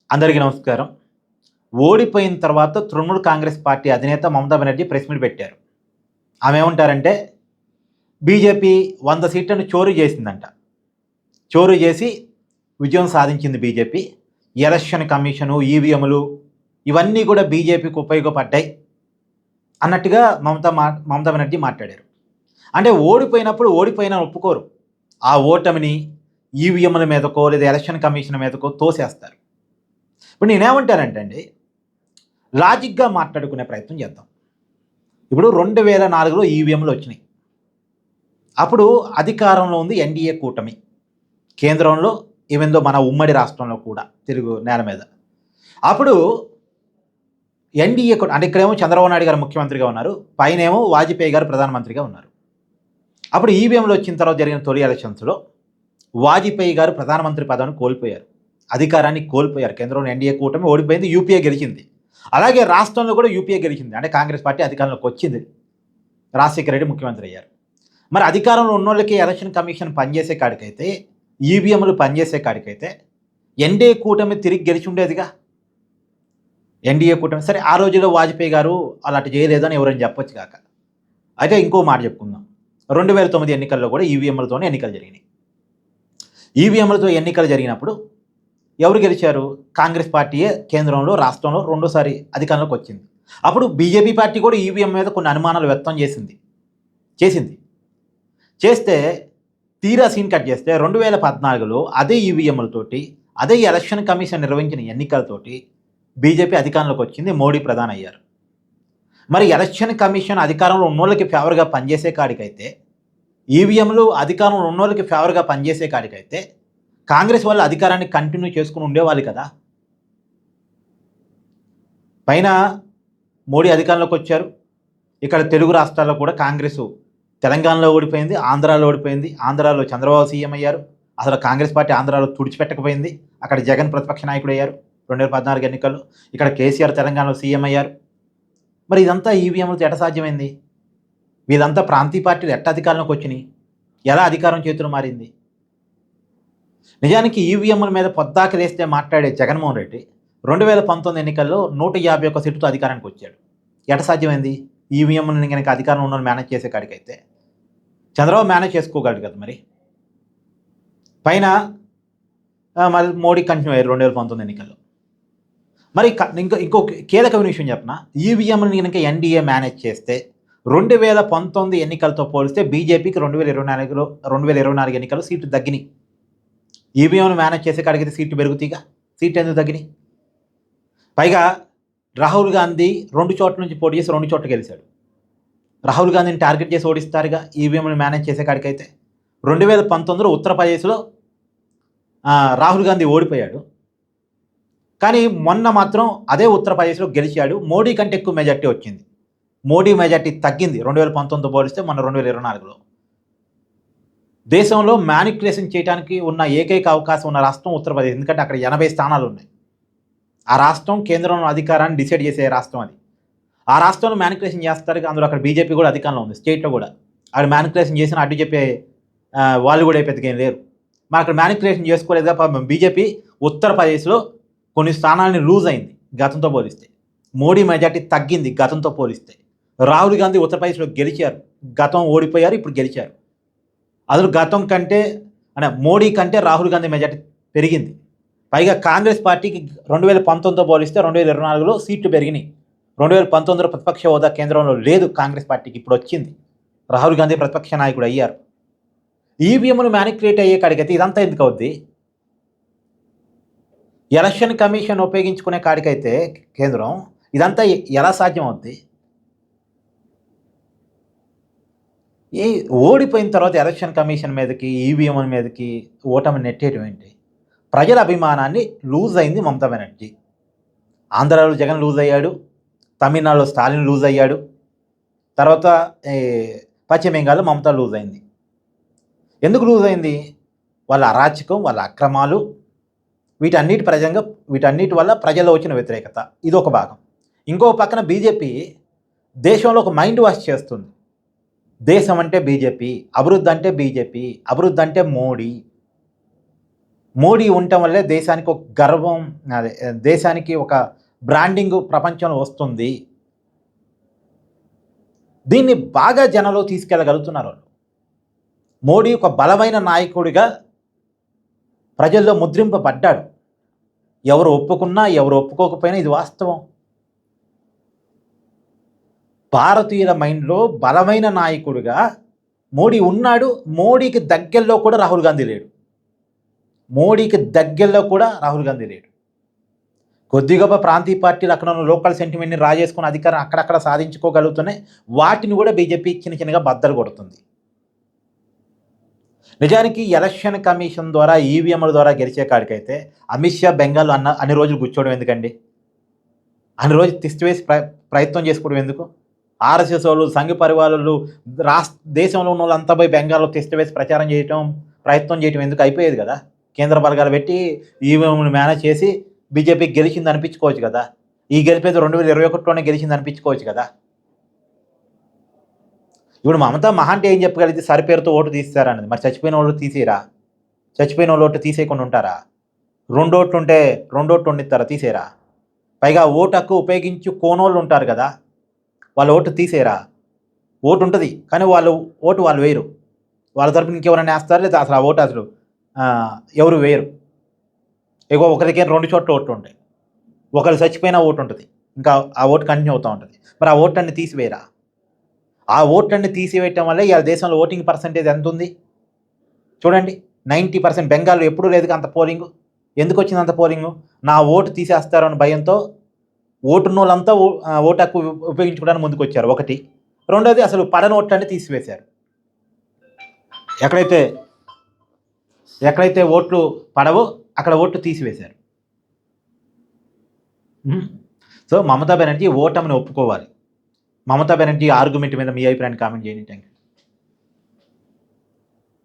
అందరికీ నమస్కారం. ఓడిపోయిన తర్వాత తృణమూల్ కాంగ్రెస్ పార్టీ అధినేత మమతా బెనర్జీ ప్రెస్ మీట్ పెట్టారు. ఆమె ఏమంటారంటే, బీజేపీ 100 సీట్లను చోరీ చేసిందంట. చోరీ చేసి విజయం సాధించింది బీజేపీ. ఎలక్షన్ కమిషను, ఈవీఎంలు ఇవన్నీ కూడా బీజేపీకి ఉపయోగపడ్డాయి అన్నట్టుగా మమతా బెనర్జీ మాట్లాడారు. అంటే ఓడిపోయినప్పుడు ఓడిపోయినా ఒప్పుకోరు. ఆ ఓటమిని ఈవీఎంల మీదకో లేదా ఎలక్షన్ కమిషన్ మీదకో తోసేస్తారు. ఇప్పుడు నేనేమంటానంటే అండి, లాజిక్‌గా మాట్లాడుకునే ప్రయత్నం చేద్దాం. ఇప్పుడు 2004లో ఈవీఎంలు వచ్చినాయి. అప్పుడు అధికారంలో ఉంది ఎన్డీఏ కూటమి. కేంద్రంలో ఈవెందో మన ఉమ్మడి రాష్ట్రంలో కూడా తెలుగు నేల మీద. అప్పుడు ఎన్డీఏ అంటే ఇక్కడేమో చంద్రబాబు నాయుడు గారు ముఖ్యమంత్రిగా ఉన్నారు. పైనేమో వాజ్పేయి గారు ప్రధానమంత్రిగా ఉన్నారు. అప్పుడు ఈవీఎంలు వచ్చిన తర్వాత జరిగిన తొలి ఎలక్షన్స్‌లో వాజ్పేయి గారు ప్రధానమంత్రి పదవిని కోల్పోయారు. అధికారాన్ని కోల్పోయారు. కేంద్రంలో ఎన్డీఏ కూటమి ఓడిపోయింది. యూపీఏ గెలిచింది. అలాగే రాష్ట్రంలో కూడా యూపీఏ గెలిచింది. అంటే కాంగ్రెస్ పార్టీ అధికారంలోకి వచ్చింది. రాజశేఖర రెడ్డి ముఖ్యమంత్రి అయ్యారు. మరి అధికారంలో ఉన్నోళ్ళకి ఎలక్షన్ కమిషన్ పనిచేసే కాడికైతే, ఈవీఎంలు పనిచేసే కాడికైతే ఎన్డీఏ కూటమి తిరిగి గెలిచి ఉండేదిగా. ఎన్డీఏ కూటమి సరే ఆ రోజుల్లో వాజ్పేయి గారు అలాంటి చేయలేదని ఎవరైనా చెప్పొచ్చు కాక. అయితే ఇంకో మాట చెప్పుకుందాం. 2009 ఎన్నికల్లో కూడా ఈవీఎంలతోనే ఎన్నికలు జరిగినాయి. ఈవీఎంలతో ఎన్నికలు జరిగినప్పుడు ఎవరు గెలిచారు? కాంగ్రెస్ పార్టీయే కేంద్రంలో, రాష్ట్రంలో రెండోసారి అధికారంలోకి వచ్చింది. అప్పుడు బీజేపీ పార్టీ కూడా ఈవీఎం మీద కొన్ని అనుమానాలు వ్యక్తం చేసింది. చేస్తే తీరా సీన్ కట్ చేస్తే 2014లో అదే ఈవీఎంలతోటి, అదే ఎలక్షన్ కమిషన్ నిర్వహించిన ఎన్నికలతోటి బీజేపీ అధికారంలోకి వచ్చింది. మోడీ ప్రధాని అయ్యారు. మరి ఎలక్షన్ కమిషన్ అధికారంలో ఉన్నోళ్ళకి ఫేవర్గా పనిచేసే కాడికైతే, ఈవీఎంలు అధికారంలో ఉన్నోళ్ళకి ఫేవర్గా పనిచేసే కాడికైతే కాంగ్రెస్ వాళ్ళు అధికారాన్ని కంటిన్యూ చేసుకుని ఉండేవాళ్ళు కదా. పైన మోడీ అధికారంలోకి వచ్చారు. ఇక్కడ తెలుగు రాష్ట్రాల్లో కూడా కాంగ్రెస్ తెలంగాణలో ఓడిపోయింది, ఆంధ్రాలో ఓడిపోయింది. ఆంధ్రాలో చంద్రబాబు సీఎం అయ్యారు. అసలు కాంగ్రెస్ పార్టీ ఆంధ్రాలో తుడిచిపెట్టకపోయింది. అక్కడ జగన్ ప్రతిపక్ష నాయకుడు అయ్యారు 2014 ఎన్నికల్లో. ఇక్కడ కేసీఆర్ తెలంగాణలో సీఎం అయ్యారు. మరి ఇదంతా ఈవీఎంలతో ఎట్ట సాధ్యమైంది? వీళ్ళంతా ప్రాంతీయ పార్టీలు ఎట్ట అధికారంలోకి వచ్చినాయి? ఎలా అధికారం చేతులు మారింది? నిజానికి ఈవీఎంల మీద పొద్దాక వేస్తే మాట్లాడే జగన్మోహన్ రెడ్డి 2019 ఎన్నికల్లో 151 సీటుతో అధికారానికి వచ్చాడు. ఎట సాధ్యమైంది? ఈవీఎంలను కనుక అధికారం ఉన్న మేనేజ్ చేసే కాడికైతే చంద్రబాబు మేనేజ్ చేసుకోగలడు కదా. మరి పైన మరి మోడీ కంటిన్యూ అయ్యారు 2019 ఎన్నికల్లో. మరి ఇంకో కీలకమైన విషయం చెప్పనా, ఈవీఎంలను కనుక ఎన్డీఏ మేనేజ్ చేస్తే 2019 ఎన్నికలతో పోలిస్తే బీజేపీకి 2024 ఎన్నికల్లో సీట్లు తగ్గినాయి. ఈవీఎంను మేనేజ్ చేసే కాడికైతే సీట్లు పెరుగుతాయిగా. సీట్లు ఎందుకు తగ్గినాయి? పైగా రాహుల్ గాంధీ 2 చోట్ల నుంచి పోటీ చేసి 2 చోట్ల గెలిచాడు. రాహుల్ గాంధీని టార్గెట్ చేసి ఓడిస్తారుగా ఈవీఎంను మేనేజ్ చేసే కాడికైతే. 2019లో ఉత్తరప్రదేశ్లో రాహుల్ గాంధీ ఓడిపోయాడు. కానీ మొన్న మాత్రం అదే ఉత్తరప్రదేశ్లో గెలిచాడు. మోడీ కంటే ఎక్కువ మెజార్టీ వచ్చింది. మోడీ మెజార్టీ తగ్గింది 2019తో పోలిస్తే మొన్న 2024లో. దేశంలో మ్యానిపులేషన్ చేయడానికి ఉన్న ఏకైక అవకాశం ఉన్న రాష్ట్రం ఉత్తరప్రదేశ్. ఎందుకంటే అక్కడ 80 స్థానాలు ఉన్నాయి. ఆ రాష్ట్రం కేంద్రంలో అధికారాన్ని డిసైడ్ చేసే రాష్ట్రం అది. ఆ రాష్ట్రంలో మ్యానిపులేషన్ చేస్తారు. అందులో అక్కడ బీజేపీ కూడా అధికారంలో ఉంది. స్టేట్లో కూడా అక్కడ మ్యానిపులేషన్ చేసిన అడ్డు చెప్పే వాళ్ళు కూడా పెద్దగా ఏం లేరు. మరి అక్కడ మ్యానిపులేషన్ చేసుకోలేదు కాబట్టి బీజేపీ ఉత్తరప్రదేశ్లో కొన్ని స్థానాలని లూజ్ అయింది గతంతో పోలిస్తే. మోడీ మెజార్టీ తగ్గింది గతంతో పోలిస్తే. రాహుల్ గాంధీ ఉత్తరప్రదేశ్లో గెలిచారు. గతం ఓడిపోయారు, ఇప్పుడు గెలిచారు. అసలు గతం కంటే మోడీ కంటే రాహుల్ గాంధీ మెజార్టీ పెరిగింది. పైగా కాంగ్రెస్ పార్టీకి 2019తో పోలిస్తే 2024లో సీట్లు పెరిగినాయి. 2019లో ప్రతిపక్ష హోదా కేంద్రంలో లేదు కాంగ్రెస్ పార్టీకి, ఇప్పుడు వచ్చింది. రాహుల్ గాంధీ ప్రతిపక్ష నాయకుడు అయ్యారు. ఈవీఎంలు మ్యానిపులేట్ అయ్యే కాడికైతే ఇదంతా ఎందుకు అవుద్ది? ఎలక్షన్ కమిషన్ ఉపయోగించుకునే కాడికైతే కేంద్రం ఇదంతా ఎలా సాధ్యం అవుద్ది? ఓడిపోయిన తర్వాత ఎలక్షన్ కమిషన్ మీదకి, ఈవీఎంల మీదకి ఓటమి నెట్టేయడం ఏంటి? ప్రజల అభిమానాన్ని లూజ్ అయింది మమతా బెనర్జీ. ఆంధ్రాలో జగన్ లూజ్ అయ్యాడు. తమిళనాడులో స్టాలిన్ లూజ్ అయ్యాడు. తర్వాత పశ్చిమ బెంగాల్లో మమతా లూజ్ అయింది. ఎందుకు లూజ్ అయింది? వాళ్ళ అరాచకం, వాళ్ళ అక్రమాలు, వీటన్నిటి వల్ల ప్రజల్లో వచ్చిన వ్యతిరేకత ఇది ఒక భాగం. ఇంకో పక్కన బీజేపీ దేశంలో ఒక మైండ్ వాష్ చేస్తుంది. దేశం అంటే బీజేపీ, అభివృద్ధి అంటే బీజేపీ, అభివృద్ధి అంటే మోడీ. మోడీ ఉండటం వల్లే దేశానికి ఒక గర్వం, అదే దేశానికి ఒక బ్రాండింగ్ ప్రపంచంలో వస్తుంది. దీన్ని బాగా జనంలో తీసుకెళ్ళగలుగుతున్నారు వాళ్ళు. మోడీ ఒక బలమైన నాయకుడిగా ప్రజల్లో ముద్రింపబడ్డాడు. ఎవరు ఒప్పుకున్నా ఎవరు ఒప్పుకోకపోయినా ఇది వాస్తవం. భారతీయుల మైండ్లో బలమైన నాయకుడిగా మోడీ ఉన్నాడు. మోడీకి దగ్గరలో కూడా రాహుల్ గాంధీ లేడు. మోడీకి దగ్గరలో కూడా రాహుల్ గాంధీ లేడు. కొద్ది గొప్ప ప్రాంతీయ పార్టీలు అక్కడ ఉన్న లోకల్ సెంటిమెంట్ని రాజేసుకుని అధికారం అక్కడక్కడ సాధించుకోగలుగుతున్నాయి. వాటిని కూడా బీజేపీ చిన్నగా బద్దలు కొడుతుంది. నిజానికి ఎలక్షన్ కమిషన్ ద్వారా ఈవీఎంల ద్వారా గెలిచే కాడికైతే అమిత్ షా బెంగాల్ అన్ని రోజులు కూర్చోవడం ఎందుకండి? అన్ని రోజులు తిష్టివేసి ప్రయత్నం చేసుకోవడం ఎందుకు? ఆర్ఎస్ఎస్ వాళ్ళు, సంఘ పరివారాలు, దేశంలో ఉన్న వాళ్ళంతా పోయి బెంగాల్లో తిష్టివేసి ప్రయత్నం చేయడం ఎందుకు? అయిపోయేది కదా. కేంద్ర బలగాలు పెట్టి ఈవీఎంలు మేనేజ్ చేసి బీజేపీకి గెలిచింది అనిపించుకోవచ్చు కదా. ఈ గెలిపేది 2021లోనే గెలిచింది అనిపించుకోవచ్చు కదా. ఇప్పుడు మమతా మహా అంటే ఏం చెప్పగలిగితే సరిపేరుతో ఓటు తీస్తారన్నది. మరి చచ్చిపోయిన వాళ్ళు తీసేయరా? చచ్చిపోయిన వాళ్ళు ఓటు తీసేయకుండా ఉంటారా? 2 ఓట్లు ఉంటే 2 ఓట్లు వండిస్తారా? తీసేయరా? పైగా ఓటు హక్కు ఉపయోగించి కోనోళ్ళు ఉంటారు కదా, వాళ్ళ ఓటు తీసేయరా? ఓటు ఉంటుంది కానీ వాళ్ళు వేయరు. వాళ్ళ తరపున ఇంకెవరైనా వేస్తారు, లేదా అసలు ఆ ఓటు అసలు ఎవరు వేయరు. ఒకరికి 2 చోట్ల ఓట్లు ఉంటాయి. ఒకరు చచ్చిపోయినా ఓటు ఉంటుంది, ఇంకా ఆ ఓటు కంటిన్యూ అవుతూ ఉంటుంది. మరి ఆ ఓట్లన్నీ తీసివేయరా? ఆ ఓట్లన్నీ తీసివేయటం వల్ల ఇవాళ దేశంలో ఓటింగ్ పర్సంటేజ్ ఎంత ఉంది చూడండి. 90%. బెంగాల్లో ఎప్పుడూ లేదు అంత పోలింగ్. ఎందుకు వచ్చింది అంత పోలింగు? నా ఓటు తీసేస్తారు అన్న భయంతో ఓటున్న వాళ్ళంతా ఓటు హక్కు ఉపయోగించుకోవడానికి ముందుకు వచ్చారు. ఒకటి. రెండోది అసలు పడని ఓట్లన్నీ తీసివేశారు. ఎక్కడైతే ఓట్లు పడవో అక్కడ ఓట్లు తీసివేశారు. సో మమతా బెనర్జీ ఓటమిని ఒప్పుకోవాలి. మమతా బెనర్జీ ఆర్గ్యుమెంట్ మీద మీ అభిప్రాయాన్ని కామెంట్ చేయండి. Thank you.